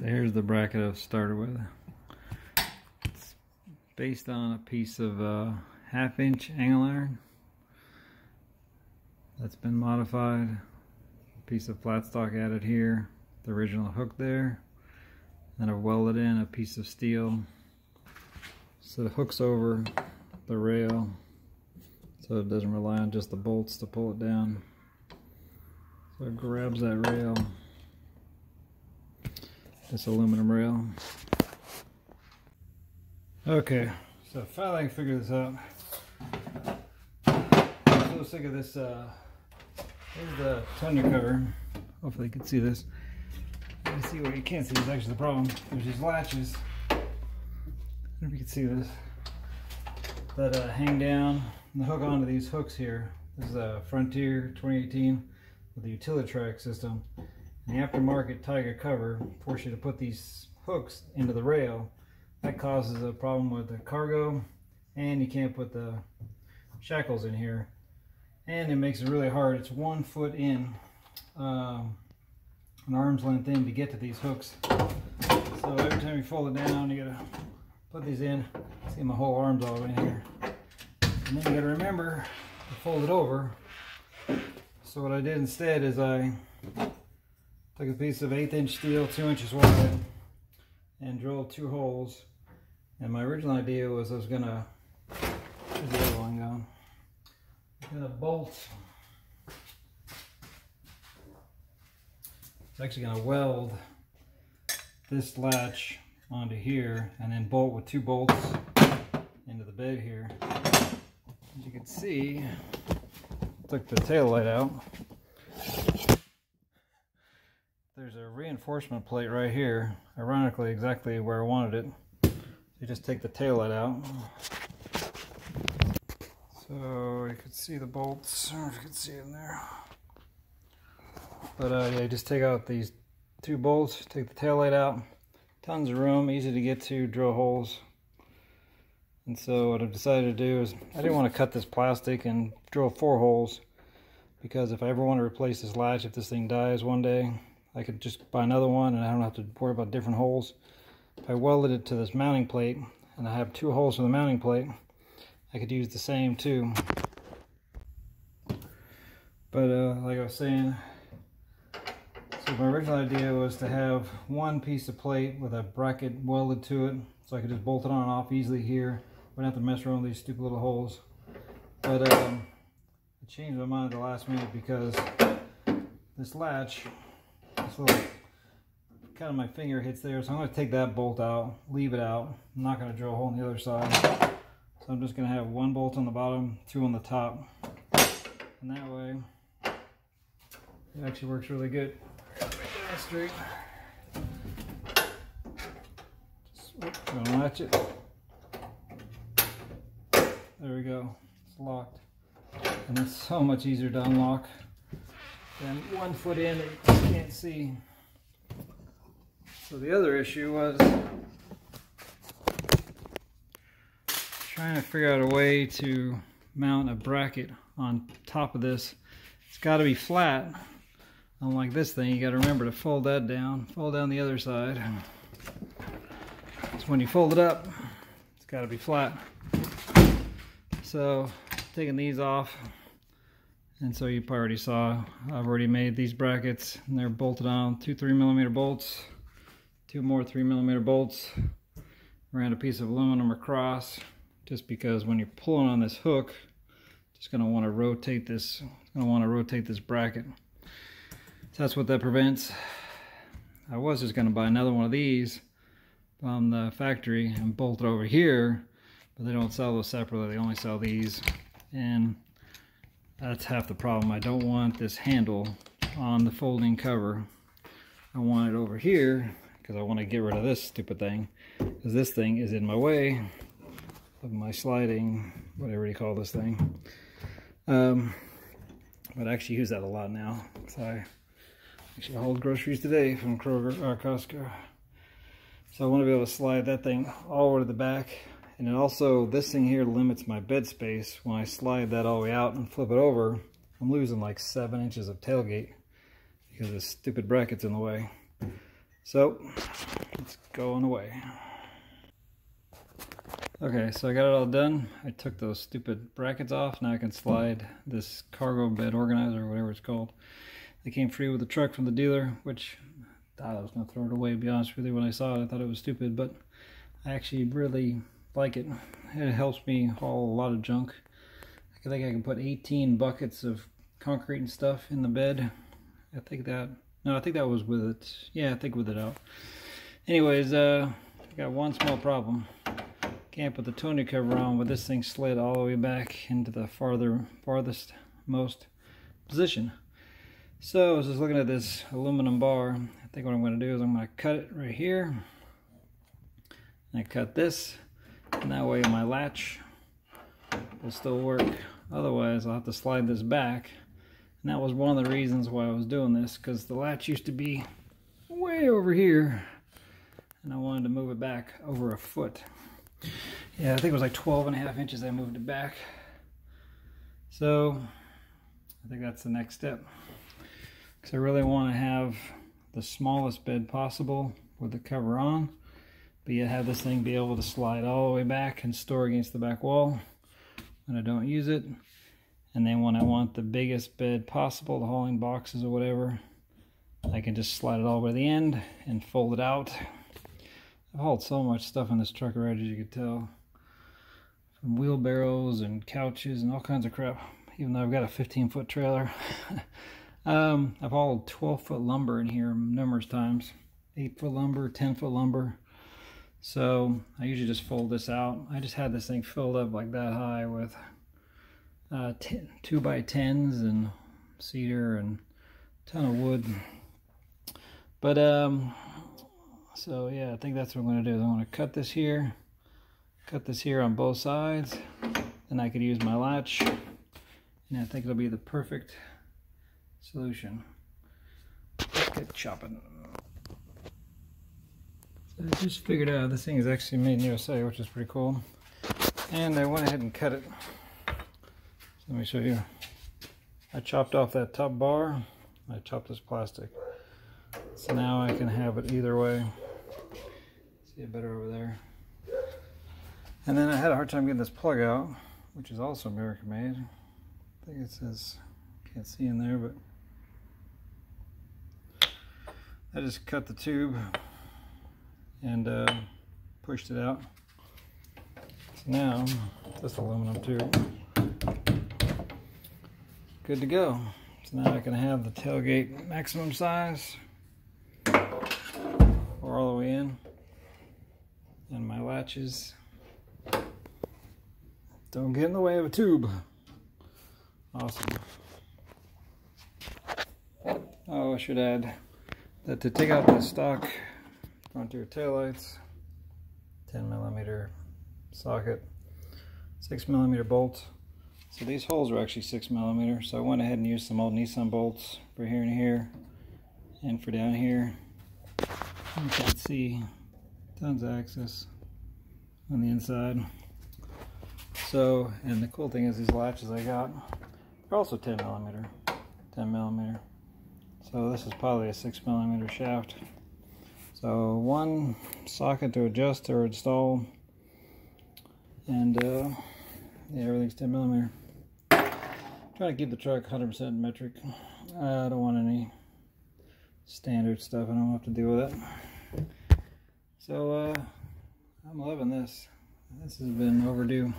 So here's the bracket I've started with. It's based on a piece of 1/2-inch angle iron that's been modified. A piece of flat stock added here, the original hook there. Then I've welded in a piece of steel so it hooks over the rail so it doesn't rely on just the bolts to pull it down. So it grabs that rail, this aluminum rail. Okay, so finally I figured this out. I'm so sick of this. Here's the tonneau cover. Hopefully you can see this. You can see what you can't see is actually the problem. There's these latches. I don't know if you can see this. That hang down and hook onto these hooks here. This is a Frontier 2018 with a Utilitrack system. And the aftermarket Tyger cover forces you to put these hooks into the rail. That causes a problem with the cargo, and you can't put the shackles in here. And it makes it really hard. It's 1 foot in, an arm's length in to get to these hooks. So every time you fold it down, you gotta put these in. See, my whole arm's all the way in here. And then you gotta remember to fold it over. So what I did instead is I took a piece of 1/8 inch steel, 2 inches wide, and drilled 2 holes. And my original idea was I was gonna, where's the other one going? I'm gonna bolt. It's actually gonna weld this latch onto here and then bolt with 2 bolts into the bed here. As you can see, took the tail light out. There's a reinforcement plate right here, ironically exactly where I wanted it. You just take the tail light out. So you can see the bolts, I don't know if you can see in there. But yeah, just take out these 2 bolts, take the tail light out. Tons of room, easy to get to, drill holes. And so what I've decided to do is, I didn't want to cut this plastic and drill 4 holes, because if I ever want to replace this latch, if this thing dies one day, I could just buy another one and I don't have to worry about different holes. If I welded it to this mounting plate, and I have 2 holes for the mounting plate, I could use the same too. But like I was saying, so my original idea was to have 1 piece of plate with a bracket welded to it, so I could just bolt it on and off easily here. Wouldn't have to mess around with these stupid little holes. But I changed my mind at the last minute, because this latch, this little, kind of my finger hits there, so I'm going to take that bolt out, leave it out. I'm not going to drill a hole on the other side. So I'm just going to have 1 bolt on the bottom, 2 on the top. And that way, it actually works really good. Straight. Just gonna latch it. There we go. It's locked. And it's so much easier to unlock than 1 foot in that you can't see. So the other issue was trying to figure out a way to mount a bracket on top of this. It's got to be flat. Unlike this thing, you got to remember to fold that down, fold down the other side. So when you fold it up, it's got to be flat. So taking these off, and so you already saw I've already made these brackets, and they're bolted on 2 3mm bolts, 2 more 3mm bolts, around a piece of aluminum across, just because when you're pulling on this hook, it's going to want to rotate this. It's going to want to rotate this bracket. So that's what that prevents. I was just going to buy another one of these from the factory and bolt it over here, but they don't sell those separately. They only sell these, and that's half the problem. I don't want this handle on the folding cover. I want it over here because I want to get rid of this stupid thing, because this thing is in my way of my sliding, whatever you call this thing. But I actually use that a lot now. So I actually hauled groceries today from Kroger or Costco. So I want to be able to slide that thing all over to the back. And then also, this thing here limits my bed space. When I slide that all the way out and flip it over, I'm losing like 7 inches of tailgate because this stupid bracket's in the way. So it's going away. Okay, so I got it all done. I took those stupid brackets off. Now I can slide this cargo bed organizer, or whatever it's called. They came free with the truck from the dealer, which I thought I was going to throw it away, to be honest with you. When I saw it, I thought it was stupid, but I actually really like it. It helps me haul a lot of junk. I think I can put 18 buckets of concrete and stuff in the bed. I think that was with it. Yeah, I think with it out. Anyways, I got one small problem. Can't put the tonneau cover on, but this thing slid all the way back into the farthest most position. So I was just looking at this aluminum bar. I think what I'm going to do is I'm going to cut it right here. And I cut this, and that way my latch will still work. Otherwise I'll have to slide this back. And that was one of the reasons why I was doing this, because the latch used to be way over here, and I wanted to move it back over a foot. Yeah, I think it was like 12.5 inches I moved it back. So I think that's the next step, because I really want to have the smallest bed possible with the cover on, but yet have this thing be able to slide all the way back and store against the back wall when I don't use it. And then when I want the biggest bed possible, the hauling boxes or whatever, I can just slide it all the way to the end and fold it out. I've hauled so much stuff in this truck already, as you can tell. From wheelbarrows and couches and all kinds of crap, even though I've got a 15-foot trailer. I've hauled 12-foot lumber in here numerous times. 8-foot lumber, 10-foot lumber. So I usually just fold this out. I just had this thing filled up like that high with 2x10s and cedar and a ton of wood. But so yeah, I think that's what I'm going to do. I'm going to cut this here on both sides, and I could use my latch, and I think it'll be the perfect solution. Let's get chopping. So I just figured out this thing is actually made in USA, which is pretty cool, and I went ahead and cut it. So let me show you. I chopped off that top bar. I chopped this plastic, so now I can have it either way. See it better over there. And then I had a hard time getting this plug out, which is also American made. I think it says, can't see in there, but I just cut the tube and pushed it out. So now, this aluminum tube, good to go. So now I can have the tailgate maximum size, or all the way in, and my latches don't get in the way of a tube. Awesome. Oh, I should add that to take out the stock Frontier taillights, 10mm socket, 6mm bolt. So these holes are actually 6mm, so I went ahead and used some old Nissan bolts for here and here, and for down here. You can see tons of access on the inside. So, and the cool thing is these latches I got, they're also 10mm. So this is probably a 6mm shaft. So one socket to adjust or install, and yeah, everything's 10mm. Trying to keep the truck 100% metric. I don't want any standard stuff. I don't have to deal with it. So I'm loving this. This has been overdue.